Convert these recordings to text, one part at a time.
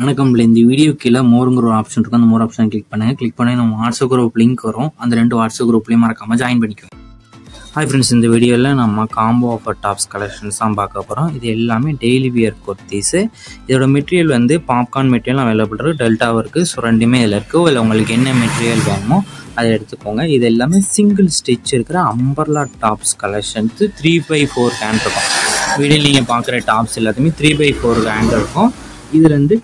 வணக்கம். இந்த வீடியோ கீழே மோருங்கிற ஒரு ஆப்ஷன் இருக்கும். அந்த மோர் ஆப்ஷன் கிளிக் பண்ணுங்க. கிளிக் பண்ணி நம்ம வாட்ஸ்அப் குரூப் லிங்க் வரும். அந்த 2 வாட்ஸ்அப் குரூப்லையும் மறக்காம ஜாயின் பண்ணிக்கோங்க. ஹாய் ஃப்ரெண்ட்ஸ், இந்த வீடியோவில் நம்ம காம்போ ஆஃபர் டாப்ஸ் கலெக்ஷன்ஸ் தான் பார்க்க போகிறோம். இது எல்லாமே டெய்லி வியர் குர்த்திஸு. இதோட மெட்டீரியல் வந்து பாப்கார்ன் மெட்டீரியல் அவைலபிள் இருக்குது, டெல்டாவும் இருக்குது. ஸோ ரெண்டுமே இதில் இருக்குது. இல்லை உங்களுக்கு என்ன மெட்டீரியல் வேணுமோ அதை எடுத்துக்கோங்க. இது எல்லாமே சிங்கிள் ஸ்டிச் இருக்கிற umbrella tops collections 3x4 hand இருக்கும். வீடியோ நீங்கள் பார்க்குற டாப்ஸ் எல்லாத்தையுமே 3x4 ஹேண்ட் இருக்கும். இதில் வந்து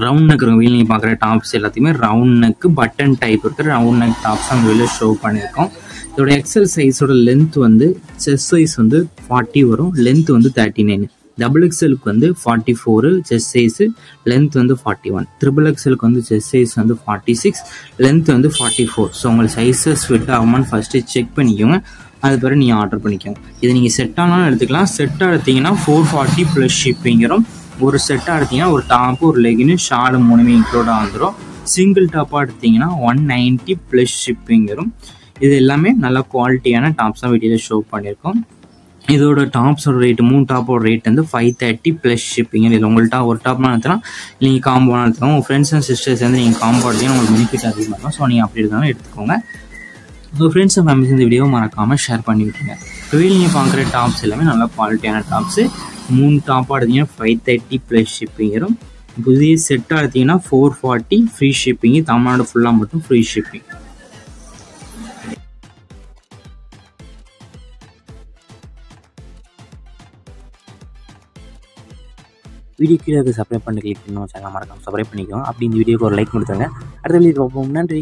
ரவுண்ட் நெக் இருக்கும். வீடியோ நீங்கள் பார்க்குற டாப்ஸ் எல்லாத்தையுமே ரவுண்ட் நெக்கு பட்டன் டைப் இருக்கிற ரவுண்ட் நெக் டாப்ஸ் அந்த வீடியோ ஷோ பண்ணியிருக்கோம். இதோட எக்ஸல் சைஸோட லென்த் வந்து செஸ்ட் சைஸ் வந்து 40 வரும், லென்த் வந்து 39. டபுள் எக்ஸலுக்கு வந்து 44 செஸ்ட் சைஸு, லென்த் வந்து 41. ட்ரிபிள் எக்ஸலுக்கு வந்து செஸ்ட் சைஸ் வந்து 46, லென்த் வந்து 44. ஸோ உங்களுக்கு சைஸஸ் ஃபிட் ஆகுமான்னு ஃபஸ்ட்டு செக் பண்ணிக்கோங்க. அது பிறகு நீங்கள் ஆர்டர் பண்ணிக்கோங்க. இது நீங்கள் செட்டானாலும் எடுத்துக்கலாம். செட்டாக எடுத்தீங்கன்னா 440 ப்ளஸ் ஷிப்பிங் வரும். ஒரு செட்டாக எடுத்தீங்கன்னா ஒரு டாப்பு, ஒரு லெகின்னு, ஷாலு 3மே இன்க்ளூடாக வந்துடும். சிங்கிள் டாப்பாக எடுத்தீங்கன்னா 190 ப்ளஸ் ஷிப்பிங் வரும். இது எல்லாமே நல்ல குவாலிட்டியான டாப்ஸ் தான் வீடியோவில் ஷோ பண்ணியிருக்கோம். இதோட டாப்ஸோட ரேட்டு 3 டாப்போட ரேட் வந்து 530 ப்ளஸ் ஷிப்பிங். இதில் உங்கள்கிட்ட ஒரு டாப்னா எடுத்துலாம், நீங்கள் காம்போனா எடுத்துக்கோங்க. உங்கள் ஃப்ரெண்ட்ஸ் அண்ட் சிஸ்டர்ஸ் வந்து நீங்கள் காம்போ எடுத்தீங்கன்னா உங்களுக்கு பெனிஃபிட் அதிகமாக இருக்கும். ஸோ நீங்கள் அப்படி இருந்தாலும் எடுத்துக்கோங்க. உங்கள் ஃப்ரெண்ட்ஸ் அண்ட் ஃபேமிலிஸ் இந்த வீடியோவை மறக்காமல் ஷேர் பண்ணி விட்டுருங்க. இப்போ நீங்கள் பார்க்குற டாப்ஸ் எல்லாமே நல்ல குவாலிட்டியான டாப்ஸு. 3 டாப்பாக எடுத்தீங்கன்னா 530 ப்ளஸ் ஷிப்பிங் வரும். புதிய செட்டாக எடுத்தீங்கன்னா 440 ஃப்ரீ ஷிப்பிங்கு. தமிழ்நாடு ஃபுல்லாக மட்டும் ஃப்ரீ ஷிப்பிங். வீடியோ கீழே சப்ஸ்கிரைப் பண்ணி கிளிக் பண்ணி சேனல் மறக்காம சப்ஸ்கிரைப் பண்ணிக்கோங்க. அப்படி இந்த வீடியோக்கு ஒரு லைக் கொடுத்துருங்க. அடுத்த வீடியோ பார்ப்போம். நன்றி.